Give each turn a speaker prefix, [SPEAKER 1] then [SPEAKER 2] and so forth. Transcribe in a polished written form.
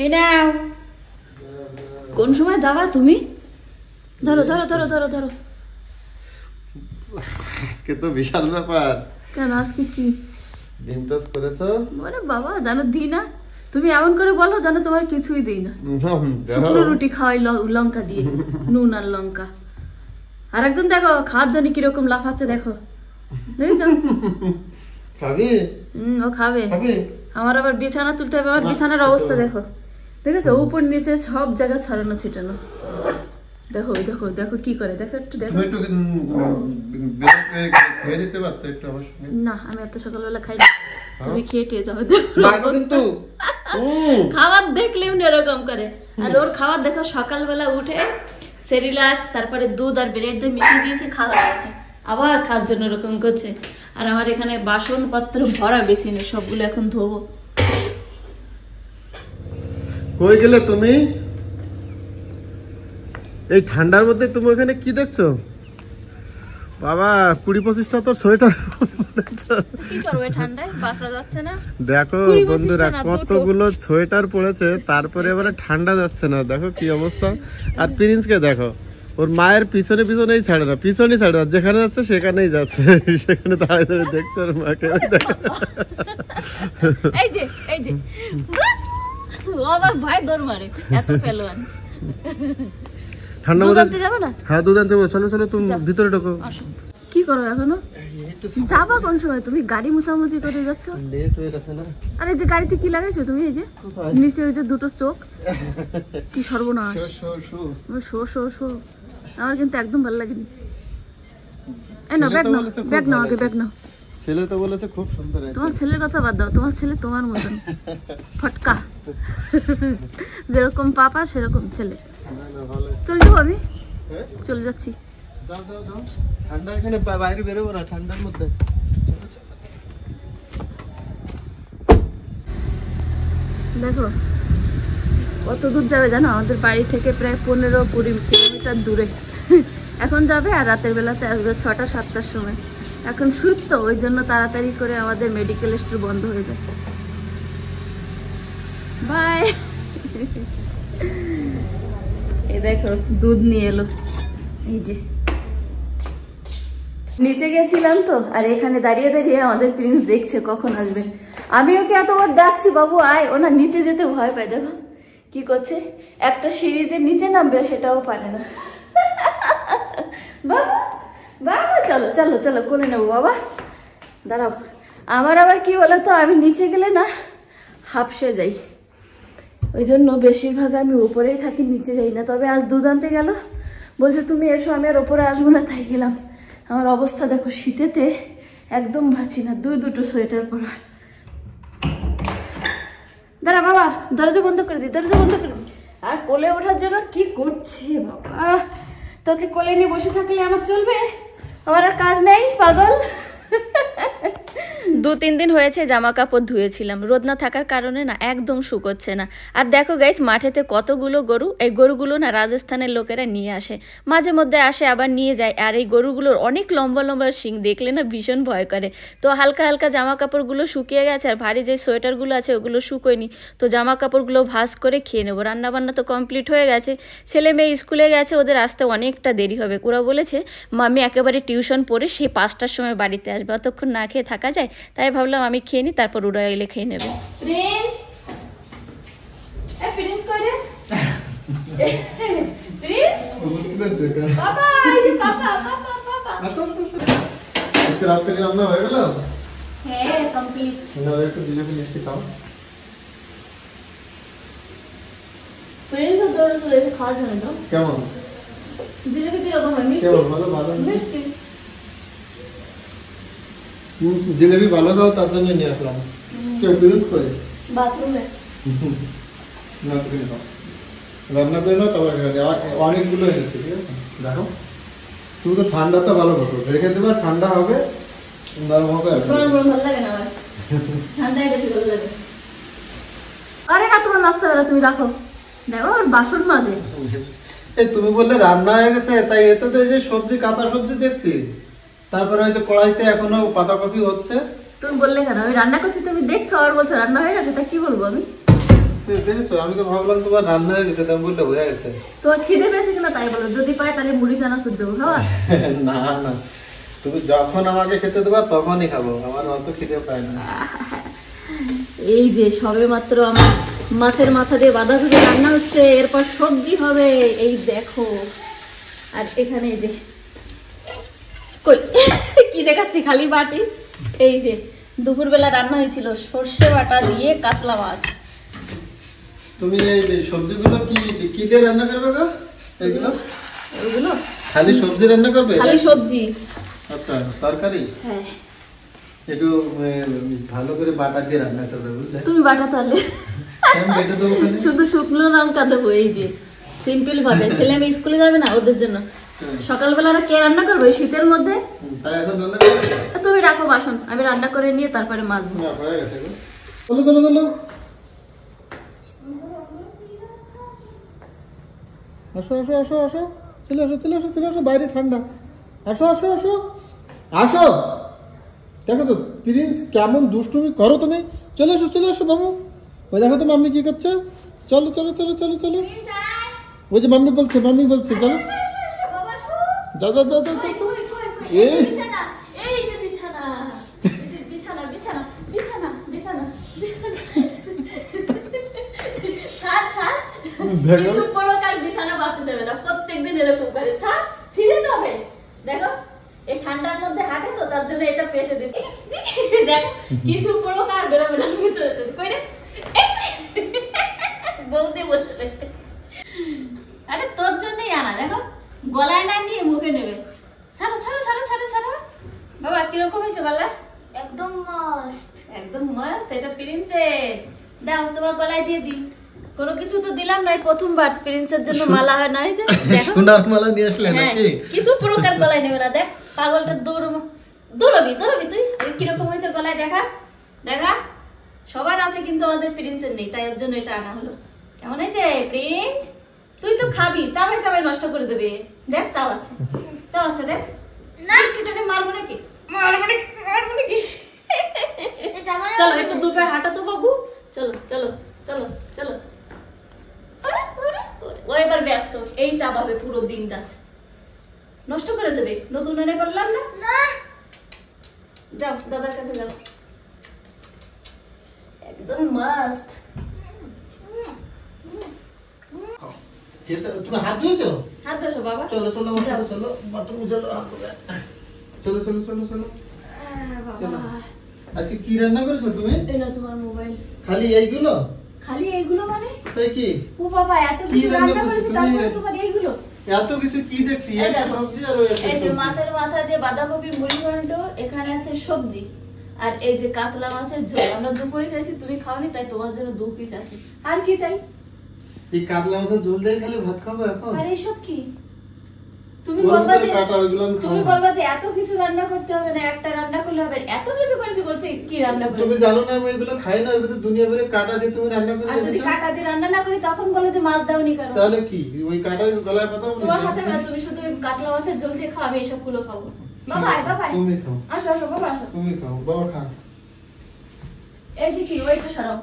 [SPEAKER 1] এই নাও। কোন সময় যাবা তুমি? ধরো ধরো ধরো ধরো ধরো।
[SPEAKER 2] আজকে তো বিশাল ব্যাপার।
[SPEAKER 1] কেন আজকে কি?
[SPEAKER 2] ডিম টোস্ট করেছো?
[SPEAKER 1] আরে বাবা, জানো দিই না? তুমি এমন করে বলো জানো তোমার কিছুই দিই না। শুকনো রুটি খাওয়াই লঙ্কা দিয়ে, নুন আর লঙ্কা। আর একজন দেখো খাওয়ার জন্য কিরকম লাফাচ্ছে, দেখো দেখেছো?
[SPEAKER 2] খাবি?
[SPEAKER 1] ও খাবে। আমার আবার বিছানা তুলতে হবে, আমার বিছানার অবস্থা দেখো, দেখেছো? উপর নিচে সব জায়গা ছড়ানো ছিটানো। দেখো দেখো দেখো কি করে, দেখো একটু দেখো।
[SPEAKER 2] খেয়ে নিতে পারতো একটু আমার সঙ্গে।
[SPEAKER 1] না, আমি এত সকালবেলা খাই না, তুমি খেয়ে টেয়ে যাও।
[SPEAKER 2] কিন্তু
[SPEAKER 1] খাবার দেখলে উনি এরকম করে। আর ওর খাবার দেখো, সকালবেলা উঠে সেরিলাক, তারপরে দুধ আর ব্রেড দিয়ে মিশিয়ে দিয়েছে, খাওয়া গেছে, আবার খাওয়ার জন্য এরকম করছে। আর আমার এখানে বাসনপত্র ভরা বেসিনে, সবগুলো এখন ধোবো।
[SPEAKER 2] কই গেলে তুমি? এই ঠান্ডার মধ্যে তুমি ওখানে কি দেখছো? বাবা 20-25টা তো সোয়েটার
[SPEAKER 1] কি করবে ঠান্ডায়, বাঁচা যাচ্ছে না।
[SPEAKER 2] দেখো বন্ধুরা কতগুলো সোয়েটার পড়েছে, তারপরে এবারে ঠান্ডা যাচ্ছে না, দেখো কি অবস্থা। আর প্রিন্সকে দেখো, ওর মায়ের পিছনে পিছনেই ছাড়ে না, পিছনেই ছাড়ে না, যেখানে যাচ্ছে সেখানেই যাচ্ছে, সেখানে দাঁড়িয়ে দাঁড়িয়ে দেখছো ওর মাকে।
[SPEAKER 1] এই যে এই যে ও আমার ভাই দৌড় মারে, এত পেলোয়ান।
[SPEAKER 2] ঠান্ডা মধ্যে যাবে না? হ্যাঁ দুধ আনতে যাবো, চলো চলো তুমি ভিতরে ঢোকো।
[SPEAKER 1] কি করো এখনো? যাবা কোন সময়? তুমি গাড়ি মুছামুছি করে যাচ্ছ।
[SPEAKER 2] লেট হয়ে গেছে না?
[SPEAKER 1] আরে যে গাড়িতে কি লাগাইছো তুমি? এই যে নিচে ওই যে দুটো চোখ, কি সর্বনাশ। শো শো শো, আমার কিন্তু একদম ভালো লাগেনি। এই নাও ব্যাগ নাও, ব্যাগ নাও আগে, ব্যাগ নাও।
[SPEAKER 2] ছেলে তো বলেছে খুব সুন্দর।
[SPEAKER 1] তোমার ছেলের কথা বাদ দাও, তোমার ছেলে তোমার মতন ফটকা, যেরকম পাপা সেরকম ছেলে। চলে যাবো আমি, চলে যাচ্ছি।
[SPEAKER 2] ঠান্ডা এখানে বাইরে বেরোবো না, ঠান্ডার মধ্যে।
[SPEAKER 1] দেখো কত দূর যাবে জানো? আমাদের বাড়ি থেকে প্রায় 15-20 কিলোমিটার দূরে। এখন যাবে আর রাতের বেলাতে আসবে 6টা-7টার সময়। এখন শীত তো, ওই জন্য তাড়াতাড়ি করে আমাদের মেডিকেল স্টোর বন্ধ হয়ে যায়। বাই। এই দেখো দুধ নিয়ে এলো, এই যে। নিচে গেছিলাম তো, আর এখানে দাঁড়িয়ে দাঁড়িয়ে আমাদের প্রিন্স দেখছে কখন আসবে। আমি ওকে এতবার ডাকছি, বাবু আয়, ও না নিচে যেতে ভয় পায়। দেখো কি করছে, একটা সিঁড়ি যে নিচে নামবে সেটাও পারে না। বাবা বাবা চলো চলো চলো, কোলে নেবো বাবা। দাঁড়াও, আমার আবার কি বলো তো, আমি নিচে গেলে না হাঁপসে যাই, ওই জন্য বেশিরভাগ আমি উপরেই থাকি, নিচে যাই না। তবে আজ দুধ আনতে গেল, বলছে তুমি এসো, আমি আর ওপরে আসবো না, তাই গেলাম। আমার অবস্থা দেখো, শীতেতে একদম ভাবছি না, দুটো সোয়েটার পরা। দাঁড়া বাবা, দরজা বন্ধ করে দিই, দরজা বন্ধ করে দিই। আর কোলে ওঠার জন্য কি করছে বাবা, তোকে কোলে নিয়ে বসে থাকলে আমার চলবে? আমার আর কাজ নেই, পাগল। 2-3 দিন হয়েছে জামা কাপড় ধুয়েছিলাম, রোদ না থাকার কারণে না একদম শুকোচ্ছে না। আর দেখো গাইস, মাঠেতে কতগুলো গরু, এই গরুগুলো না রাজস্থানের লোকেরা নিয়ে আসে, মাঝে মধ্যে আসে আবার নিয়ে যায়। আর এই গরুগুলোর অনেক লম্বা লম্বা শিং, দেখলে না ভীষণ ভয় করে। তো হালকা হালকা জামা কাপড়গুলো শুকিয়ে গেছে, আর ভারী যে সোয়েটারগুলো আছে ওগুলো শুকোয়নি। তো জামা কাপড়গুলো ভাঁজ করে খেয়ে নেবো। রান্নাবান্না তো কমপ্লিট হয়ে গেছে, ছেলে মেয়ে স্কুলে গেছে, ওদের আসতে অনেকটা দেরি হবে। ওরা বলেছে মামি একেবারে টিউশন পড়ে সেই 5টার সময় বাড়িতে আসবে, অতক্ষণ না খেয়ে থাকা যায়, তাই ভাবলাম আমি খেয়ে নিই, তারপর ওরা এলে খেয়ে নেবে। প্রিন্স, প্রিন্স কই রে? প্রিন্স বাবা, এই যে পাপা পাপা পাপা,
[SPEAKER 2] আসো আসো আসো। আজকে রাত থেকে রান্না হয়ে গেল?
[SPEAKER 1] হ্যাঁ কমপ্লিট।
[SPEAKER 2] না একটু জিলেবি মিষ্টি খাও।
[SPEAKER 1] প্রিন্স দৌড়ে চলে এসে খাওয়ার জন্য তো।
[SPEAKER 2] কেমন
[SPEAKER 1] জিলেবি কিরকম হয়? মিষ্টি?
[SPEAKER 2] কেমন? ভালো ভালো
[SPEAKER 1] মিষ্টি।
[SPEAKER 2] জিলেবি ভালো খাও, তার জন্য নিয়ে আসলাম। কেউ বিরোধ করে?
[SPEAKER 1] বাথরুমে।
[SPEAKER 2] না তুমি খাও, রান্না করে নাও, তারপর অনেকগুলো এনেছি, ঠিক আছে? দেখো তুমি তো ঠান্ডাটা ভালো করো, রেখে দেবে, ঠান্ডা হবে, গরম হবে।
[SPEAKER 1] গরম গরম ভালো লাগে না আমার, ঠান্ডাই বেশি ভালো লাগে। আরে না, তোমার নাস্তা বেলা তুমি রাখো, দেখো আর বাসন মাজে।
[SPEAKER 2] এই তুমি বললে রান্না হয়ে গেছে, তাই এতে তো এই যে সবজি, কাঁচা সবজি দেখছি, তারপরে হয়তো কড়াইতে এখনো পাতাকপি হচ্ছে।
[SPEAKER 1] তুমি বললে কেন? আমি রান্না করছি, তুমি দেখছো আর বলছো রান্না হয়ে গেছে, তা কি বলবো আমি?
[SPEAKER 2] দেখেছো, আমি তো ভাবলাম তোমার রান্না হয়ে গেছে, তুমি বললে হয়ে গেছে।
[SPEAKER 1] তোমার খিদে পেয়েছে কিনা তাই বলো, যদি পায় তাহলে মুড়ি চানা শুদ্ধ খাওয়া।
[SPEAKER 2] না না, তুমি যখন আমাকে খেতে দেবা তখনই খাবো, আমার অত খিদে পায় না।
[SPEAKER 1] এই যে সবে মাত্র আমার মাছের মাথা দিয়ে বাঁধাকপি রান্না হচ্ছে, এরপর সবজি হবে, এই দেখো। আর এখানে এই যে কই কি দেখাচ্ছি, খালি বাটি। এই যে দুপুরবেলা রান্না হয়েছিল সর্ষে বাটা দিয়ে কাতলা মাছ।
[SPEAKER 2] তুমি এই সবজিগুলো কি কি দিয়ে রান্না করবে গো? এগুলো
[SPEAKER 1] ওগুলো
[SPEAKER 2] খালি সবজি রান্না করবে?
[SPEAKER 1] খালি সবজি।
[SPEAKER 2] আচ্ছা, তরকারি?
[SPEAKER 1] হ্যাঁ।
[SPEAKER 2] একটু ভালো করে বাটা দিয়ে রান্না করবে, বুঝলে?
[SPEAKER 1] তুমি বাটা তাহলে
[SPEAKER 2] আমি বেটে দেবো খালি।
[SPEAKER 1] শুধু শুকনো লঙ্কা দেবো। এই যে সিম্পল ভাবে, ছেলে মেয়ে স্কুলে যাবে না, ওদের জন্য সকালবেলা কে রান্না করবে শীতের মধ্যে?
[SPEAKER 2] তাই এখন রান্না করবে?
[SPEAKER 1] তুমি রাখো বাসন, আমি রান্না করে নিয়ে তারপরে মাজবো।
[SPEAKER 2] না, হয়ে গেছে গো। চলো চলো চলো, আসো আসো আসো আসো, চলে আসো চলে আসো চলে আসো, বাইরে ঠান্ডা। আসো আসো আসো আসো, দেখো তো প্রিন্স কেমন দুষ্টুমি করো তুমি। চলে আসো বাবু, ওই দেখো তো মাম্মি কি করছে। চলো চলো চলো চলো চলো, ওই যে মাম্মি বলছে চলো যাও যাও যাও যাও যাও। এই দেখো
[SPEAKER 1] প্রত্যেকদিন এরকম করে ছাড় ছিঁড়ে যাবে। দেখো এই ঠান্ডার মধ্যে হাঁটে তো, তার জন্য এটা পেতে দিতে। দেখো কিছু প্রকার বেরোবে না ভিতরে। বৌদি বসে রয়েছে। আরে তোর জন্যই আনা, দেখো গলায় না নিয়ে মুখে নেবে। ছাড়ো ছাড়ো ছাড়ো ছাড়ো ছাড়ো। বাবা কিরকম হয়েছে গলা? একদম মস্ত, একদম মস্ত। এটা প্রিন্সের, দাও তোমার গলায় দিয়ে দিই। কোনো কিছু তো দিলাম না, প্রথমবার প্রিন্সের জন্য মালা হয় না হয়েছে। দেখো
[SPEAKER 2] সোনার মালা নিয়ে আসলে নাকি?
[SPEAKER 1] কিছু প্রকার গলায় নেবে না। দেখ পাগলটা দৌড়বি তুই। কিরকম হয়েছে গলায় দেখা দেখা। সবার আছে কিন্তু আমাদের প্রিন্সের নেই, তাই ওর জন্য এটা আনা হলো। কেমন হয়েছে প্রিন্স? তুই তো খাবি, চাবাই চাবাই নষ্ট করে দেবে। দেখ চাও আছে দেখ। না কিটাকে মারবো নাকি? চলো একটু দুপায়ে হাঁটা তো বাবু। চলো চলো চলো চলো। ও এবার ব্যস্ত, এই চাবাবে পুরো দিনটা, নষ্ট করে দেবে। নতুন এনে করলাম না, যাও দাদার কাছে যাও। একদম মাস্ট।
[SPEAKER 2] তুমি হাত ধুয়েছো?
[SPEAKER 1] হাত ধোছো বাবা?
[SPEAKER 2] চলো চলো আমার সাথে চলো, বাথরুমে চলো। চলো চলো চলো চলো।
[SPEAKER 1] বাবা
[SPEAKER 2] আজকে কি রান্না করেছো তুমি?
[SPEAKER 1] এই না তোমার মোবাইল।
[SPEAKER 2] খালি এইগুলো?
[SPEAKER 1] খালি এইগুলো মানে?
[SPEAKER 2] তাই কি?
[SPEAKER 1] ও বাবা এত কিছু রান্না করেছি, তারপরে তোমার এইগুলো?
[SPEAKER 2] এত কিছু কি দেখছি?
[SPEAKER 1] এই
[SPEAKER 2] একটা
[SPEAKER 1] দেখো,
[SPEAKER 2] সবজি আর ওই একটা
[SPEAKER 1] এই যে
[SPEAKER 2] সবজি।
[SPEAKER 1] মাছের মাথা দিয়ে বাঁধাকপি মুড়ি ঘন্ট, এখানে আছে সবজি, আর এই যে কাতলা মাছের ঝোল। আমরা দুপুরে খেয়েছি, তুমি খাওনি, তাই তোমার জন্য 2 পিস আছে। আর কি চাই?
[SPEAKER 2] এই কাতলা মাছের ঝোল দিয়ে খালি ভাত খাবো এখন?
[SPEAKER 1] আর এইসব কি? তুমি
[SPEAKER 2] ওর
[SPEAKER 1] বলবা
[SPEAKER 2] ভিতরে
[SPEAKER 1] যে
[SPEAKER 2] কাটা, ওইগুলো আমি
[SPEAKER 1] তুমি
[SPEAKER 2] খাবো না।
[SPEAKER 1] বলবা যে এত কিছু রান্না করতে হবে না, একটা রান্না করলে হবে। এত কিছু করেছি, বলছে কি রান্না
[SPEAKER 2] তুমি
[SPEAKER 1] করেছি?
[SPEAKER 2] জানো না আমি এগুলো খাই না, এর ভিতরে দুনিয়া ভরে কাটা দিয়ে তুমি রান্না করে
[SPEAKER 1] আর যদি
[SPEAKER 2] দিয়েছো।
[SPEAKER 1] কাটা দিয়ে রান্না না করি তখন বলে যে মাছ দাওনি কেন?
[SPEAKER 2] তাহলে কি ওই কাটা গলায় পাতাবো না?
[SPEAKER 1] তোমার হাতে না, তুমি শুধু ওই কাতলা মাছের ঝোল দিয়ে খাও, আমি এসব গুলো খাবো। বাবা আয়, বাবা আয়।
[SPEAKER 2] তুমি খাও,
[SPEAKER 1] আসো আসো বাবা আসো।
[SPEAKER 2] তুমি খাও, বাবা খা।
[SPEAKER 1] এই যে কি ওইটা সরাও।